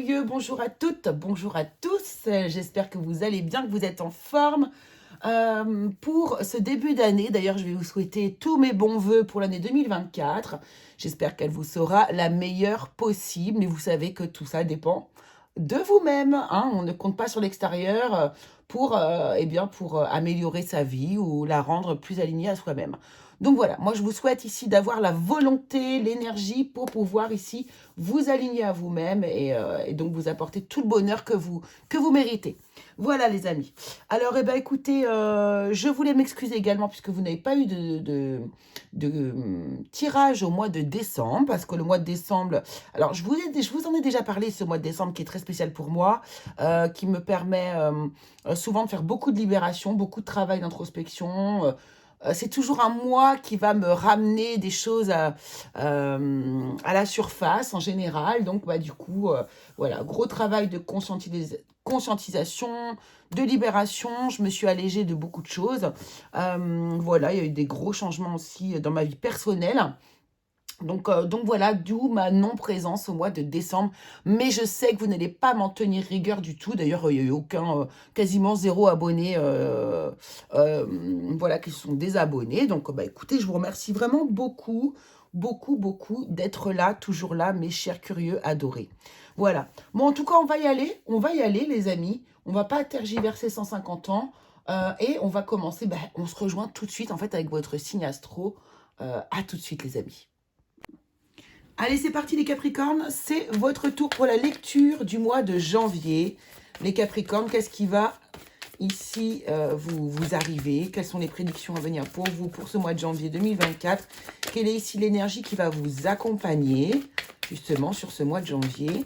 curieux, bonjour à toutes, bonjour à tous. J'espère que vous allez bien, que vous êtes en forme pour ce début d'année. D'ailleurs, je vais vous souhaiter tous mes bons voeux pour l'année 2024. J'espère qu'elle vous sera la meilleure possible. Mais vous savez que tout ça dépend de vous-même, hein. On ne compte pas sur l'extérieur pour améliorer sa vie ou la rendre plus alignée à soi-même. Donc voilà, moi je vous souhaite ici d'avoir la volonté, l'énergie pour pouvoir ici vous aligner à vous-même et donc vous apporter tout le bonheur que vous méritez. Voilà les amis. Alors écoutez, je voulais m'excuser également puisque vous n'avez pas eu de tirage au mois de décembre, parce que le mois de décembre, alors je vous en ai déjà parlé, ce mois de décembre qui est très spécial pour moi, qui me permet souvent de faire beaucoup de libération, beaucoup de travail d'introspection. C'est toujours un mois qui va me ramener des choses à la surface en général. Donc, du coup, voilà, gros travail de conscientisation, de libération. Je me suis allégée de beaucoup de choses. Voilà, il y a eu des gros changements aussi dans ma vie personnelle. Donc voilà, d'où ma non-présence au mois de décembre. Mais je sais que vous n'allez pas m'en tenir rigueur du tout. D'ailleurs, il n'y a eu quasiment zéro abonné, voilà, qui sont désabonnés. Donc, écoutez, je vous remercie vraiment beaucoup, beaucoup, beaucoup d'être là, toujours là, mes chers curieux adorés. Voilà. Bon, en tout cas, on va y aller, les amis. On va pas tergiverser 150 ans. Et on va commencer, on se rejoint tout de suite, en fait, avec votre signe astro. À tout de suite, les amis. Allez, c'est parti les Capricornes, c'est votre tour pour la lecture du mois de janvier. Les Capricornes, qu'est-ce qui va ici vous arriver? Quelles sont les prédictions à venir pour vous pour ce mois de janvier 2024? Quelle est ici l'énergie qui va vous accompagner justement sur ce mois de janvier?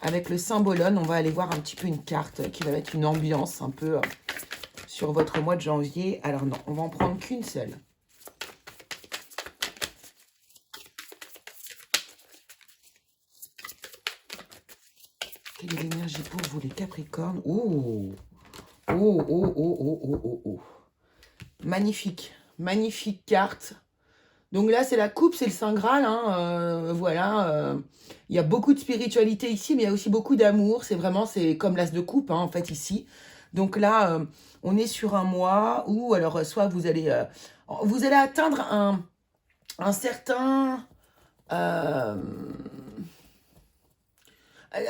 Avec le symbolone, on va aller voir un petit peu une carte qui va mettre une ambiance un peu sur votre mois de janvier. Alors non, on va en prendre qu'une seule. Quelle est l'énergie pour vous, les Capricornes? Oh, oh, oh, oh, oh, oh, oh, oh. Magnifique, magnifique carte. Donc là, c'est la coupe, c'est le Saint Graal, hein, voilà. Il y a beaucoup de spiritualité ici, mais il y a aussi beaucoup d'amour. C'est comme l'as de coupe, hein, en fait, ici. Donc là, on est sur un mois où, alors, soit vous allez atteindre un certain...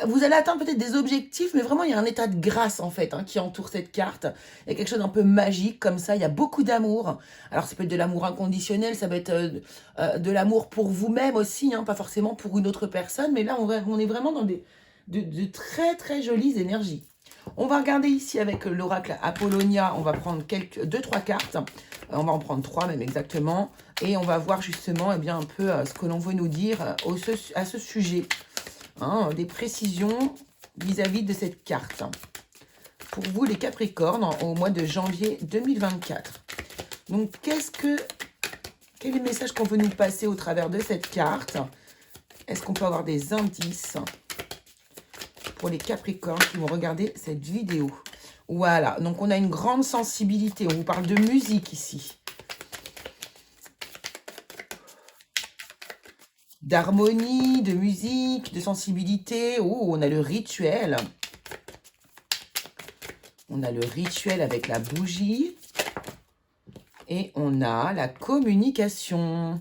vous allez atteindre peut-être des objectifs, mais vraiment, il y a un état de grâce, en fait, hein, qui entoure cette carte. Il y a quelque chose d'un peu magique, comme ça. Il y a beaucoup d'amour. Alors, ça peut être de l'amour inconditionnel, ça peut être de l'amour pour vous-même aussi, hein, pas forcément pour une autre personne. Mais là, on est vraiment dans de très, très jolies énergies. On va regarder ici avec l'oracle Apollonia. On va prendre deux, trois cartes. On va en prendre trois, même exactement. Et on va voir justement un peu ce que l'on veut nous dire à ce sujet. Hein, des précisions vis-à-vis de cette carte. Pour vous, les Capricornes, au mois de janvier 2024. Donc, quel est le message qu'on veut nous passer au travers de cette carte? Est-ce qu'on peut avoir des indices pour les Capricornes qui vont regarder cette vidéo? Voilà, donc on a une grande sensibilité. On vous parle de musique ici. D'harmonie, de musique, de sensibilité. Oh, on a le rituel. On a le rituel avec la bougie. Et on a la communication.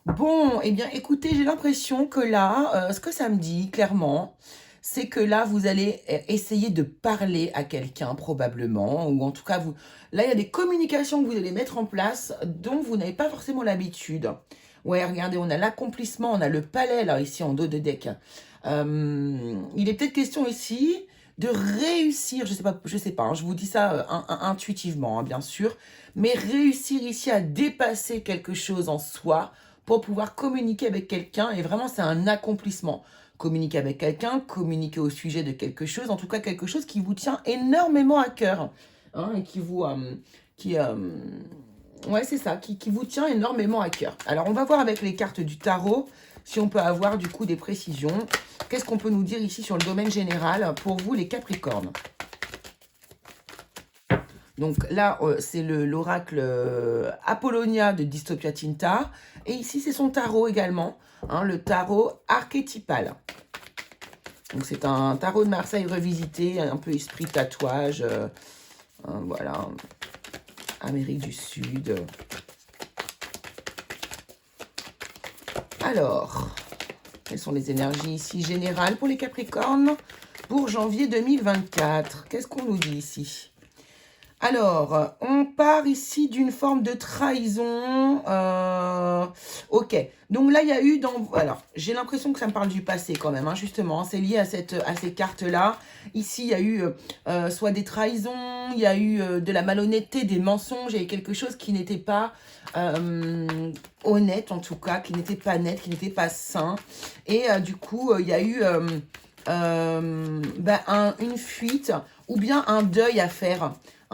Bon, eh bien, écoutez, j'ai l'impression que là, ce que ça me dit, clairement, c'est que là, vous allez essayer de parler à quelqu'un, probablement. Ou en tout cas, là, il y a des communications que vous allez mettre en place dont vous n'avez pas forcément l'habitude. Ouais, regardez, on a l'accomplissement, on a le palais, là, ici, en dos de deck. Il est peut-être question ici de réussir, je sais pas, hein, je vous dis ça intuitivement, hein, bien sûr, mais réussir ici à dépasser quelque chose en soi pour pouvoir communiquer avec quelqu'un, et vraiment, c'est un accomplissement. Communiquer avec quelqu'un, communiquer au sujet de quelque chose, en tout cas, quelque chose qui vous tient énormément à cœur, hein, et qui vous... ouais, c'est ça, qui vous tient énormément à cœur. Alors, on va voir avec les cartes du tarot si on peut avoir du coup des précisions. Qu'est-ce qu'on peut nous dire ici sur le domaine général pour vous, les Capricornes? Donc là, c'est l'oracle Apollonia de Dystopia Tinta. Et ici, c'est son tarot également, hein, le tarot archétypal. Donc, c'est un tarot de Marseille revisité, un peu esprit tatouage. Voilà. Amérique du Sud. Alors, quelles sont les énergies ici générales pour les Capricornes pour janvier 2024? Qu'est-ce qu'on nous dit ici? Alors, on part ici d'une forme de trahison. Ok, donc là, il y a eu... Alors, j'ai l'impression que ça me parle du passé quand même, hein, justement. C'est lié à ces cartes-là. Ici, il y a eu soit des trahisons, il y a eu de la malhonnêteté, des mensonges. Il y a eu quelque chose qui n'était pas honnête, en tout cas, qui n'était pas net, qui n'était pas sain. Et du coup, il y a eu une fuite ou bien un deuil à faire.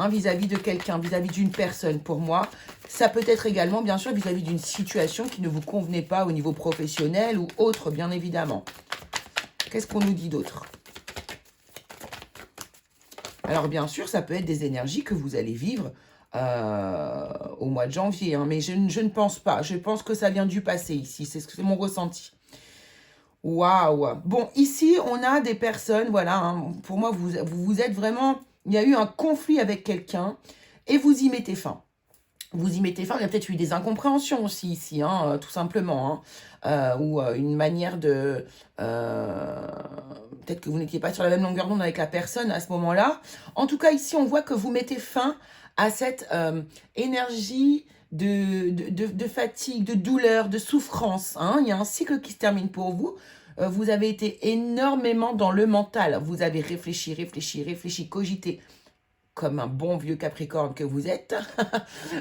Vis-à-vis de quelqu'un, vis-à-vis d'une personne, pour moi. Ça peut être également, bien sûr, vis-à-vis d'une situation qui ne vous convenait pas au niveau professionnel ou autre, bien évidemment. Qu'est-ce qu'on nous dit d'autre? Alors, bien sûr, ça peut être des énergies que vous allez vivre au mois de janvier, mais je ne pense pas. Je pense que ça vient du passé, ici. C'est mon ressenti. Waouh! Bon, ici, on a des personnes, voilà, pour moi, vous êtes vraiment... Il y a eu un conflit avec quelqu'un et vous y mettez fin. Vous y mettez fin, il y a peut-être eu des incompréhensions aussi ici, tout simplement. Ou une manière de... peut-être que vous n'étiez pas sur la même longueur d'onde avec la personne à ce moment-là. En tout cas, ici, on voit que vous mettez fin à cette énergie de fatigue, de douleur, de souffrance. Il y a un cycle qui se termine pour vous. Vous avez été énormément dans le mental. Vous avez réfléchi, cogité, comme un bon vieux Capricorne que vous êtes.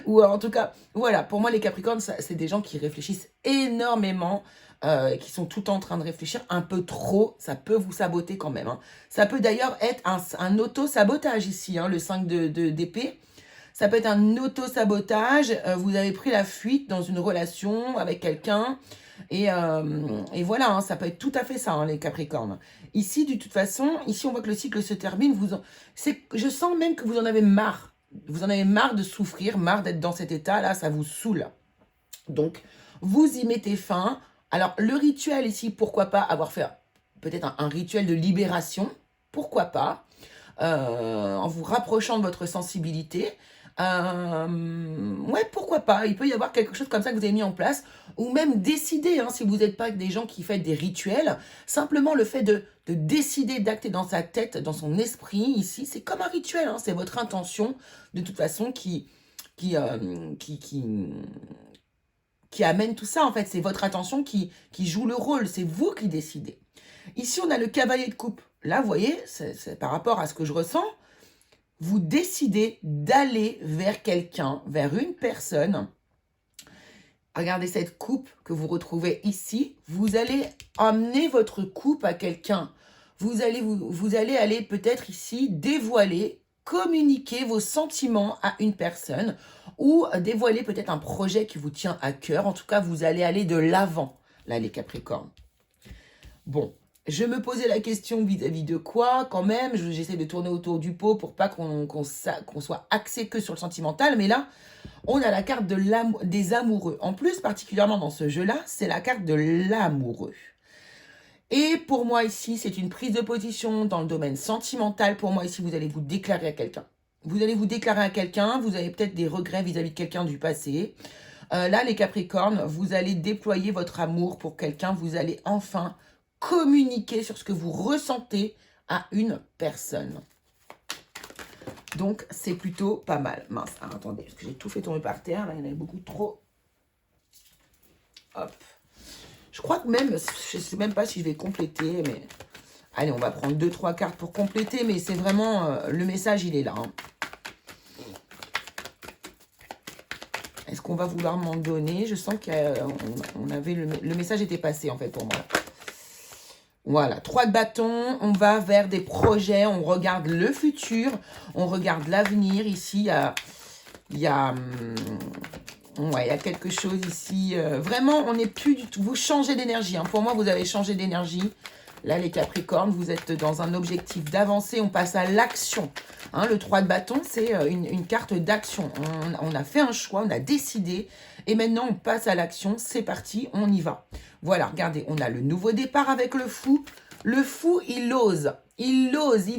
Ou en tout cas, voilà, pour moi, les Capricornes, c'est des gens qui réfléchissent énormément, qui sont tout en train de réfléchir un peu trop. Ça peut vous saboter quand même. Ça peut d'ailleurs être un auto-sabotage ici, le 5 d'épée. Ça peut être un auto-sabotage. Vous avez pris la fuite dans une relation avec quelqu'un. Et voilà, ça peut être tout à fait ça, les Capricornes. Ici, de toute façon, ici, on voit que le cycle se termine. Je sens même que vous en avez marre. Vous en avez marre de souffrir, marre d'être dans cet état-là, ça vous saoule. Donc, vous y mettez fin. Alors, le rituel ici, pourquoi pas avoir fait peut-être un rituel de libération. Pourquoi pas, en vous rapprochant de votre sensibilité. Ouais, pourquoi pas. Il peut y avoir quelque chose comme ça que vous avez mis en place. Ou même décider, si vous n'êtes pas des gens qui font des rituels. Simplement le fait de décider d'acter dans sa tête, dans son esprit, ici, c'est comme un rituel. C'est votre intention, de toute façon, qui amène tout ça, en fait. C'est votre attention qui joue le rôle. C'est vous qui décidez. Ici, on a le cavalier de coupe. Là, vous voyez, c'est par rapport à ce que je ressens. Vous décidez d'aller vers quelqu'un, vers une personne. Regardez cette coupe que vous retrouvez ici. Vous allez emmener votre coupe à quelqu'un. Vous allez aller peut-être ici dévoiler, communiquer vos sentiments à une personne ou dévoiler peut-être un projet qui vous tient à cœur. En tout cas, vous allez aller de l'avant, là, les Capricornes. Bon. Je me posais la question vis-à-vis de quoi, quand même. J'essaie de tourner autour du pot pour pas qu'on soit axé que sur le sentimental. Mais là, on a la carte des amoureux. En plus, particulièrement dans ce jeu-là, c'est la carte de l'amoureux. Et pour moi, ici, c'est une prise de position dans le domaine sentimental. Pour moi, ici, vous allez vous déclarer à quelqu'un. Vous allez vous déclarer à quelqu'un. Vous avez peut-être des regrets vis-à-vis de quelqu'un du passé. Là, les Capricornes, vous allez déployer votre amour pour quelqu'un. Vous allez enfin communiquer sur ce que vous ressentez à une personne. Donc, c'est plutôt pas mal. Mince, attendez, parce que j'ai tout fait tomber par terre. Là, il y en avait beaucoup trop. Hop. Je crois que même, je ne sais même pas si je vais compléter, mais... Allez, on va prendre 2-3 cartes pour compléter, mais c'est vraiment... le message, il est là. Est-ce qu'on va vouloir m'en donner? Je sens qu'on avait... Le message était passé, en fait, pour moi. Voilà, 3 de bâtons, on va vers des projets, on regarde le futur, on regarde l'avenir. Ici, il y a quelque chose ici. Vraiment, on n'est plus du tout... Vous changez d'énergie. Pour moi, vous avez changé d'énergie. Là, les Capricornes, vous êtes dans un objectif d'avancer. On passe à l'action. Le 3 de bâton, c'est une carte d'action. On a fait un choix, on a décidé. Et maintenant, on passe à l'action. C'est parti, on y va. Voilà, regardez, on a le nouveau départ avec le fou. Le fou, il ose, il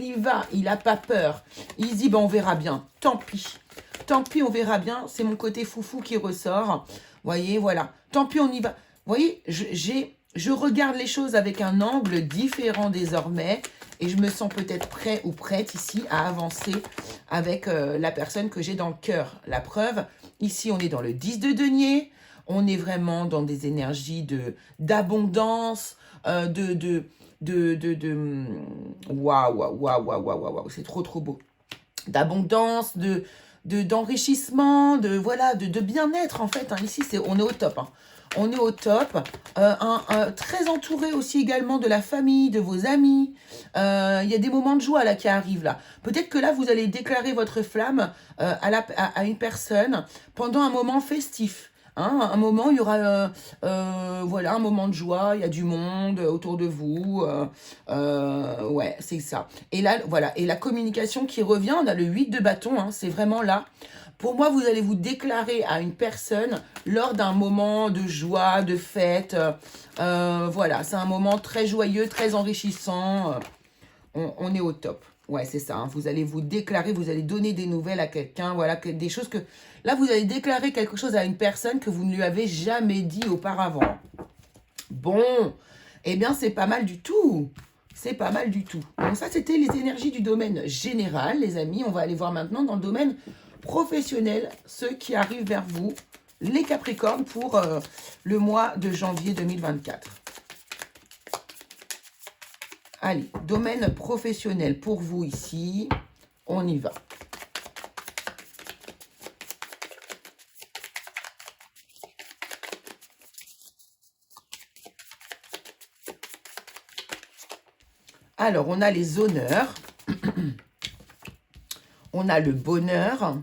y va, il n'a pas peur. Il se dit, ben, on verra bien, tant pis, on verra bien, c'est mon côté foufou qui ressort. Voyez, voilà, tant pis, on y va. Vous voyez, je regarde les choses avec un angle différent désormais et je me sens peut-être prêt ou prête ici à avancer avec la personne que j'ai dans le cœur. La preuve, ici, on est dans le 10 de denier, on est vraiment dans des énergies d'abondance, waouh, waouh, waouh, waouh, waouh, waouh, c'est trop, trop beau. D'abondance, d'enrichissement, voilà, de bien-être en fait. Hein. Ici, on est au top. Hein. On est au top. Très entouré aussi également de la famille, de vos amis. Il y a des moments de joie là qui arrivent là. Peut-être que là, vous allez déclarer votre flamme à une personne pendant un moment festif. Hein, un moment, il y aura voilà, un moment de joie, il y a du monde autour de vous. Ouais, c'est ça. Et là, voilà, et la communication qui revient, on a le 8 de bâton, hein, c'est vraiment là. Pour moi, vous allez vous déclarer à une personne lors d'un moment de joie, de fête. Voilà, c'est un moment très joyeux, très enrichissant. On est au top. Ouais, c'est ça. Hein. Vous allez vous déclarer, vous allez donner des nouvelles à quelqu'un. Voilà, des choses que... Là, vous allez déclarer quelque chose à une personne que vous ne lui avez jamais dit auparavant. Bon, eh bien, c'est pas mal du tout. C'est pas mal du tout. Donc ça, c'était les énergies du domaine général, les amis. On va aller voir maintenant dans le domaine professionnel, ceux qui arrivent vers vous, les Capricornes, pour le mois de janvier 2024. Allez, domaine professionnel pour vous ici. On y va. Alors, on a les honneurs. On a le bonheur.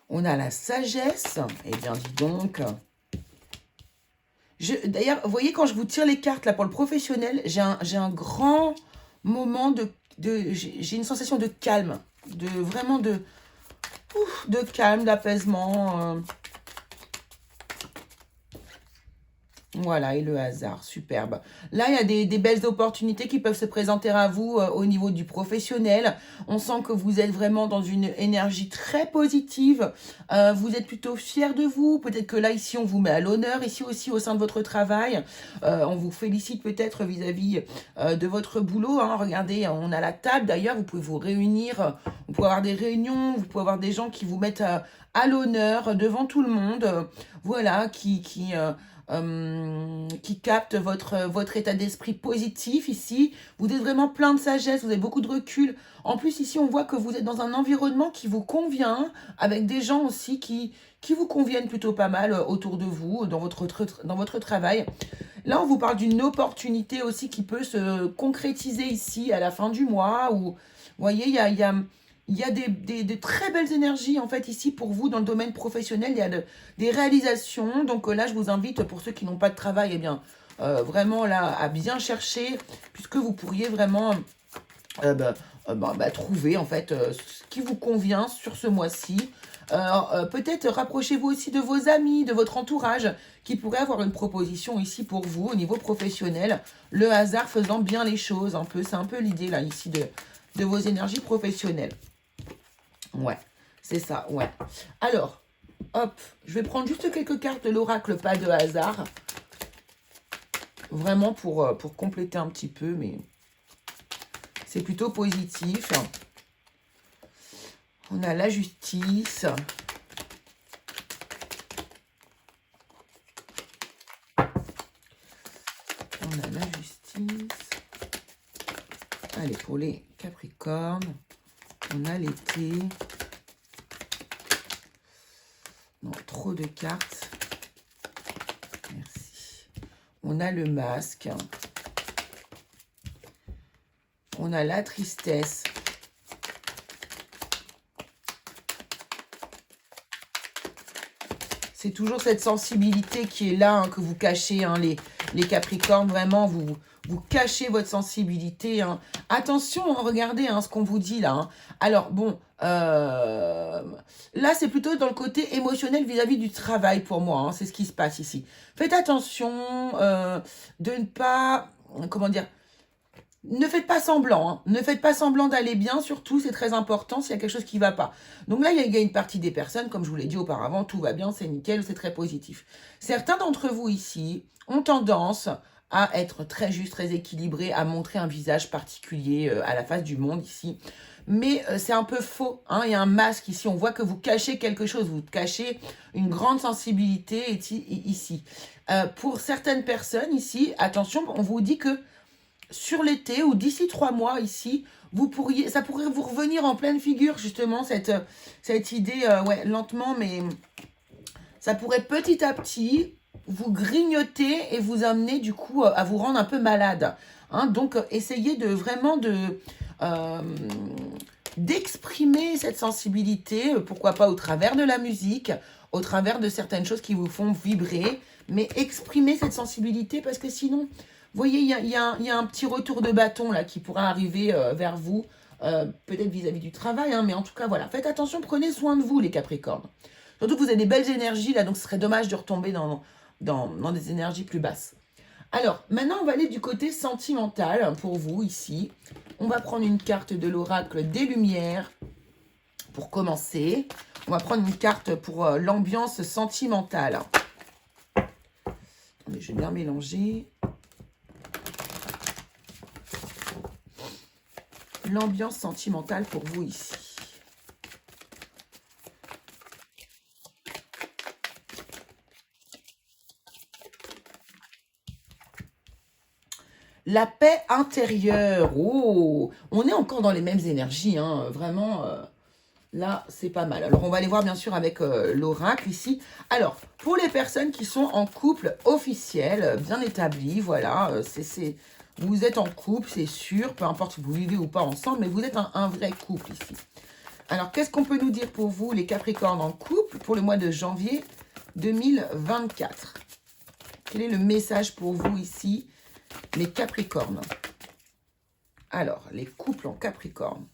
On a la sagesse. Eh bien, dis donc. D'ailleurs, vous voyez, quand je vous tire les cartes là pour le professionnel, j'ai un grand moment j'ai une sensation de calme, vraiment de calme, d'apaisement. Voilà, et le hasard, superbe. Là, il y a des belles opportunités qui peuvent se présenter à vous au niveau du professionnel. On sent que vous êtes vraiment dans une énergie très positive. Vous êtes plutôt fier de vous. Peut-être que là, ici, on vous met à l'honneur. Ici aussi, au sein de votre travail, on vous félicite peut-être vis-à-vis de votre boulot. Hein. Regardez, on a la table. D'ailleurs, vous pouvez vous réunir. Vous pouvez avoir des réunions. Vous pouvez avoir des gens qui vous mettent à l'honneur devant tout le monde. Voilà, qui capte votre état d'esprit positif ici. Vous êtes vraiment plein de sagesse, vous avez beaucoup de recul. En plus, ici, on voit que vous êtes dans un environnement qui vous convient, avec des gens aussi qui vous conviennent plutôt pas mal autour de vous, dans votre travail. Là, on vous parle d'une opportunité aussi qui peut se concrétiser ici à la fin du mois. Ou, vous voyez, il y a des très belles énergies en fait ici pour vous dans le domaine professionnel. Il y a des réalisations. Donc là, je vous invite, pour ceux qui n'ont pas de travail, eh bien, vraiment là, à bien chercher, puisque vous pourriez vraiment trouver en fait ce qui vous convient sur ce mois-ci. Peut-être rapprochez-vous aussi de vos amis, de votre entourage, qui pourraient avoir une proposition ici pour vous au niveau professionnel. Le hasard faisant bien les choses, un peu. C'est un peu l'idée là ici de vos énergies professionnelles. Ouais, c'est ça, ouais. Alors, hop, je vais prendre juste quelques cartes de l'oracle, pas de hasard. Vraiment pour compléter un petit peu, mais c'est plutôt positif. On a la justice. On a la justice. Allez, pour les Capricornes, on a l'été. Non, trop de cartes. Merci. On a le masque. On a la tristesse. c'est toujours cette sensibilité qui est là, hein, que vous cachez, hein, les Capricornes. Vraiment, vous cachez votre sensibilité. Hein. Attention, hein, regardez hein, ce qu'on vous dit là. Hein. Alors, bon, là, c'est plutôt dans le côté émotionnel vis-à-vis du travail pour moi. Hein, c'est ce qui se passe ici. Faites attention de ne pas... Comment dire? Ne faites pas semblant, hein. Ne faites pas semblant d'aller bien, surtout, c'est très important s'il y a quelque chose qui ne va pas. Donc là, il y a une partie des personnes, comme je vous l'ai dit auparavant, tout va bien, c'est nickel, c'est très positif. Certains d'entre vous ici ont tendance à être très juste, très équilibré, à montrer un visage particulier à la face du monde ici. Mais c'est un peu faux, hein. Il y a un masque ici, on voit que vous cachez quelque chose, vous cachez une grande sensibilité ici. Pour certaines personnes ici, attention, on vous dit que sur l'été ou d'ici 3 mois ici, ça pourrait vous revenir en pleine figure justement cette idée, ouais, lentement, mais ça pourrait petit à petit vous grignoter et vous amener du coup à vous rendre un peu malade. Hein. Donc essayez de vraiment d'exprimer cette sensibilité, pourquoi pas au travers de la musique, au travers de certaines choses qui vous font vibrer, mais exprimez cette sensibilité parce que sinon... Vous voyez, il y a un petit retour de bâton là qui pourra arriver vers vous, peut-être vis-à-vis du travail, hein, mais en tout cas, voilà. Faites attention, prenez soin de vous, les Capricornes. Surtout que vous avez des belles énergies là, donc ce serait dommage de retomber dans des énergies plus basses. Alors, maintenant, on va aller du côté sentimental pour vous ici. On va prendre une carte de l'oracle des Lumières pour commencer. On va prendre une carte pour l'ambiance sentimentale. Attendez, je vais bien mélanger. L'ambiance sentimentale pour vous ici. La paix intérieure. Oh, on est encore dans les mêmes énergies, hein, vraiment. Là, c'est pas mal. Alors, on va aller voir bien sûr avec l'oracle ici. Alors, pour les personnes qui sont en couple officiel, bien établi, voilà, vous êtes en couple, c'est sûr, peu importe si vous vivez ou pas ensemble, mais vous êtes un vrai couple ici. Alors, qu'est-ce qu'on peut nous dire pour vous, les Capricornes en couple, pour le mois de janvier 2024? Quel est le message pour vous ici, les Capricornes? Alors, les couples en Capricorne.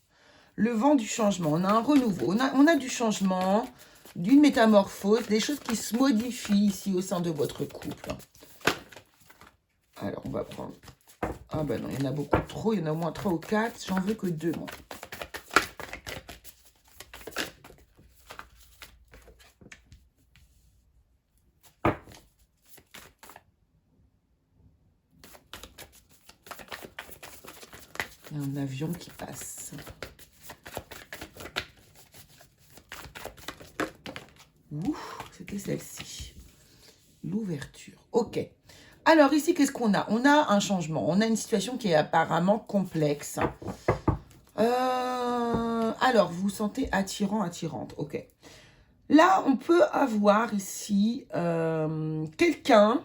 Le vent du changement, on a un renouveau, on a du changement, d'une métamorphose, des choses qui se modifient ici au sein de votre couple. Alors, on va prendre... Ah ben non, il y en a beaucoup trop, il y en a au moins 3 ou 4, j'en veux que 2, moi. Il y a un avion qui passe. Ouh, c'était celle-ci. L'ouverture. Ok. Alors ici, qu'est-ce qu'on a? On a un changement. On a une situation qui est apparemment complexe. Alors, vous vous sentez attirant, attirante. Ok. Là, on peut avoir ici quelqu'un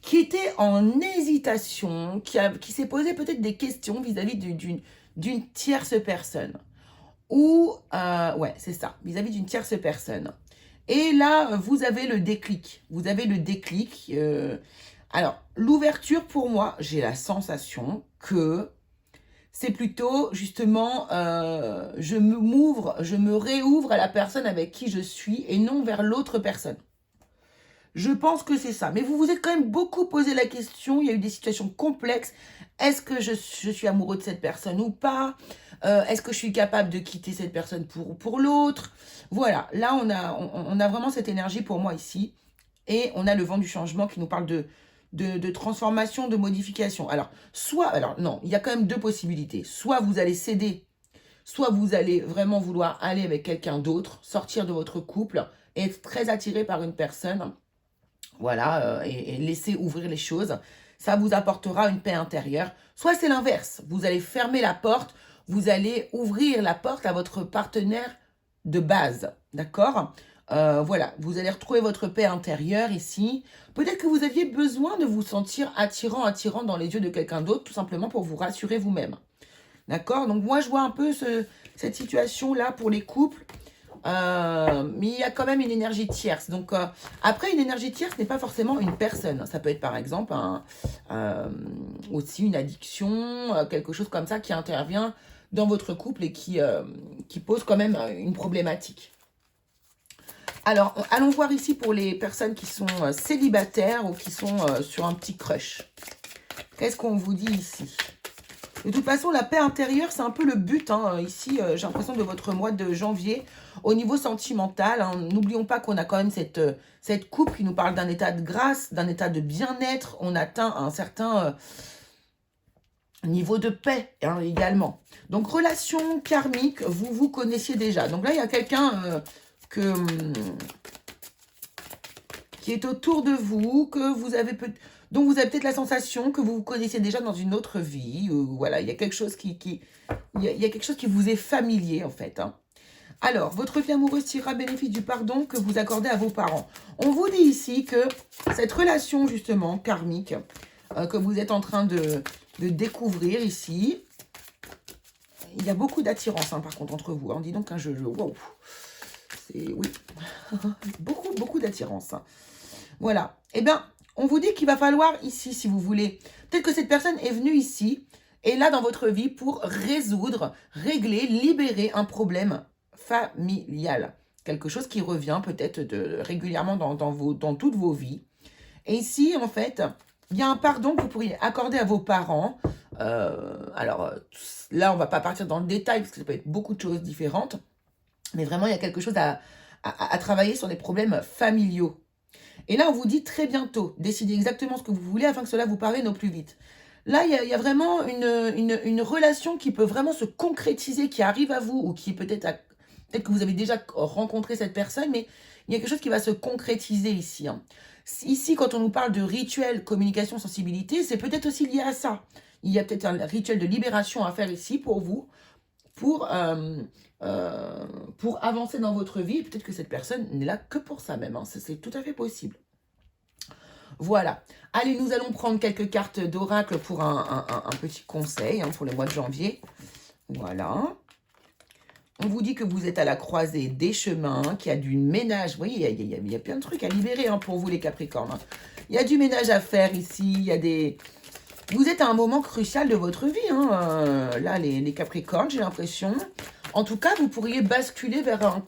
qui était en hésitation, qui s'est posé peut-être des questions vis-à-vis d'une tierce personne. Ou, ouais, c'est ça, vis-à-vis d'une tierce personne. Et là, vous avez le déclic. Vous avez le déclic. Alors, l'ouverture, pour moi, j'ai la sensation que c'est plutôt, justement, je me réouvre à la personne avec qui je suis et non vers l'autre personne. Je pense que c'est ça. Mais vous vous êtes quand même beaucoup posé la question. Il y a eu des situations complexes. Est-ce que je suis amoureux de cette personne ou pas? Est-ce que je suis capable de quitter cette personne pour l'autre? Voilà. Là, on a vraiment cette énergie pour moi ici. Et on a le vent du changement qui nous parle de transformation, de modification. Alors, non, il y a quand même 2 possibilités. Soit vous allez céder, soit vous allez vraiment vouloir aller avec quelqu'un d'autre, sortir de votre couple et être très attiré par une personne. Voilà, et laisser ouvrir les choses. Ça vous apportera une paix intérieure. Soit c'est l'inverse. Vous allez fermer la porte. Vous allez ouvrir la porte à votre partenaire de base. D'accord? Voilà, vous allez retrouver votre paix intérieure ici. Peut-être que vous aviez besoin de vous sentir attirant dans les yeux de quelqu'un d'autre, tout simplement pour vous rassurer vous-même. D'accord? Donc moi, je vois un peu cette situation-là pour les couples. Mais il y a quand même une énergie tierce. Donc, après, une énergie tierce n'est pas forcément une personne. Ça peut être par exemple euh, aussi une addiction, quelque chose comme ça qui intervient dans votre couple et qui pose quand même une problématique. Alors, allons voir ici pour les personnes qui sont célibataires ou qui sont sur un petit crush. Qu'est-ce qu'on vous dit ici? De toute façon, la paix intérieure, c'est un peu le but. Hein. Ici, j'ai l'impression de votre mois de janvier. Au niveau sentimental, hein, n'oublions pas qu'on a quand même cette coupe qui nous parle d'un état de grâce, d'un état de bien-être. On atteint un certain niveau de paix hein, également. Donc, relation karmique, vous vous connaissiez déjà. Donc là, il y a quelqu'un qui est autour de vous, que vous avez dont vous avez peut-être la sensation que vous vous connaissez déjà dans une autre vie. Ou voilà, il y a quelque chose il y a quelque chose qui vous est familier en fait. Hein. Alors, votre vie amoureuse tirera bénéfice du pardon que vous accordez à vos parents. On vous dit ici que cette relation justement karmique que vous êtes en train de découvrir ici, il y a beaucoup d'attirance hein, par contre entre vous. Hein. Dis donc un jeu. Wow. C'est oui, beaucoup d'attirance. Voilà. Eh bien, on vous dit qu'il va falloir ici, si vous voulez, peut-être que cette personne est venue ici, et là dans votre vie pour résoudre, régler, libérer un problème familial. Quelque chose qui revient peut-être régulièrement dans toutes vos vies. Et ici, en fait, il y a un pardon que vous pourriez accorder à vos parents. Alors, là, on ne va pas partir dans le détail, parce que ça peut être beaucoup de choses différentes. Mais vraiment, il y a quelque chose à travailler sur les problèmes familiaux. Et là, on vous dit très bientôt, décidez exactement ce que vous voulez afin que cela vous parvienne au plus vite. Là, il y a vraiment une relation qui peut vraiment se concrétiser, qui arrive à vous, ou qui peut-être que vous avez déjà rencontré cette personne, mais il y a quelque chose qui va se concrétiser ici. Hein. Ici, quand on nous parle de rituel, communication, sensibilité, c'est peut-être aussi lié à ça. Il y a peut-être un rituel de libération à faire ici pour vous, pour avancer dans votre vie. Peut-être que cette personne n'est là que pour ça même. Hein. C'est tout à fait possible. Voilà. Allez, nous allons prendre quelques cartes d'oracle pour un petit conseil hein, pour le mois de janvier. Voilà. On vous dit que vous êtes à la croisée des chemins, qu'il y a du ménage. Vous voyez, il y a plein de trucs à libérer hein, pour vous les Capricornes. Hein. Il y a du ménage à faire ici. Il y a des... Vous êtes à un moment crucial de votre vie. Hein. Là, les Capricornes, j'ai l'impression. En tout cas, vous pourriez basculer vers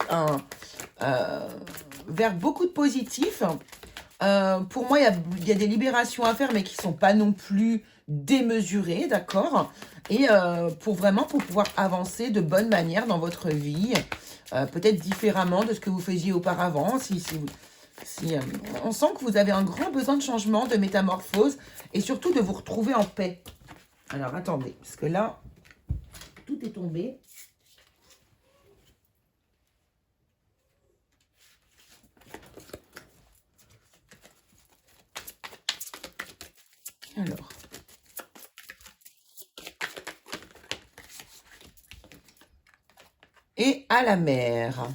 vers beaucoup de positifs. Pour moi, il y a des libérations à faire, mais qui ne sont pas non plus démesurées, d'accord? Et pour pouvoir avancer de bonne manière dans votre vie, peut-être différemment de ce que vous faisiez auparavant. On sent que vous avez un grand besoin de changement, de métamorphose, et surtout de vous retrouver en paix. Alors, attendez, parce que là, tout est tombé. Alors. Et à la mer.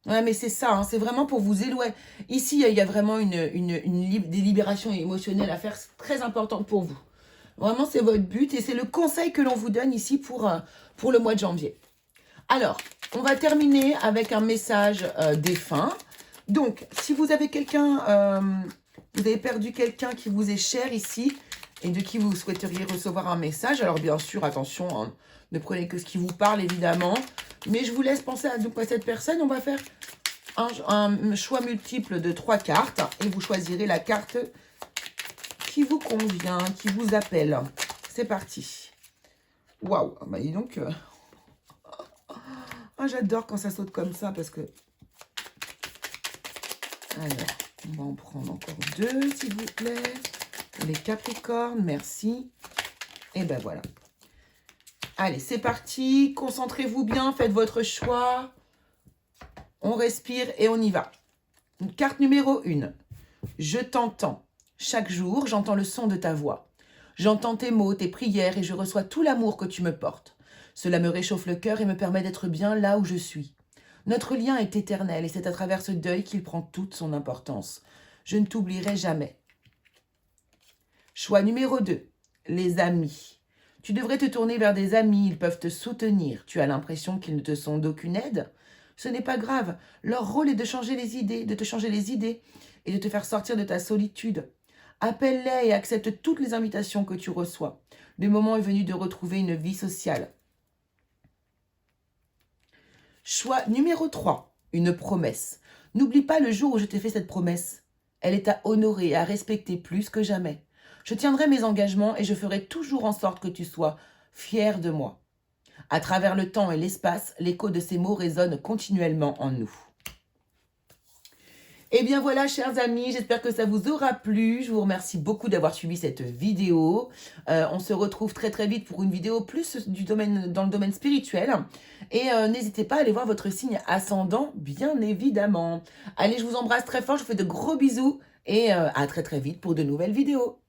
Ouais, mais c'est ça, hein, c'est vraiment pour vous éloigner. Ici, il y a vraiment des libérations émotionnelles à faire très importantes pour vous. Vraiment, c'est votre but et c'est le conseil que l'on vous donne ici pour le mois de janvier. Alors, on va terminer avec un message défunt. Donc, si vous avez vous avez perdu quelqu'un qui vous est cher ici et de qui vous souhaiteriez recevoir un message, alors bien sûr, attention, hein, ne prenez que ce qui vous parle, évidemment. Mais je vous laisse penser à cette personne. On va faire un choix multiple de 3 cartes et vous choisirez la carte qui vous convient, qui vous appelle. C'est parti. Waouh, bah dis donc... Ah, j'adore quand ça saute comme ça parce que... Alors, on va en prendre encore 2, s'il vous plaît. Les Capricornes, merci. Et ben voilà. Allez, c'est parti. Concentrez-vous bien, faites votre choix. On respire et on y va. Carte numéro 1. Je t'entends. Chaque jour, j'entends le son de ta voix. J'entends tes mots, tes prières et je reçois tout l'amour que tu me portes. Cela me réchauffe le cœur et me permet d'être bien là où je suis. Notre lien est éternel et c'est à travers ce deuil qu'il prend toute son importance. Je ne t'oublierai jamais. Choix numéro 2. Les amis. Tu devrais te tourner vers des amis, ils peuvent te soutenir. Tu as l'impression qu'ils ne te sont d'aucune aide? Ce n'est pas grave. Leur rôle est de changer les idées, de te changer les idées et de te faire sortir de ta solitude. Appelle-les et accepte toutes les invitations que tu reçois. Le moment est venu de retrouver une vie sociale. Choix numéro 3, une promesse. N'oublie pas le jour où je t'ai fait cette promesse. Elle est à honorer et à respecter plus que jamais. Je tiendrai mes engagements et je ferai toujours en sorte que tu sois fier de moi. À travers le temps et l'espace, l'écho de ces mots résonne continuellement en nous. Et bien voilà, chers amis, j'espère que ça vous aura plu. Je vous remercie beaucoup d'avoir suivi cette vidéo. On se retrouve très très vite pour une vidéo plus dans le domaine spirituel. Et n'hésitez pas à aller voir votre signe ascendant, bien évidemment. Allez, je vous embrasse très fort, je vous fais de gros bisous et à très très vite pour de nouvelles vidéos.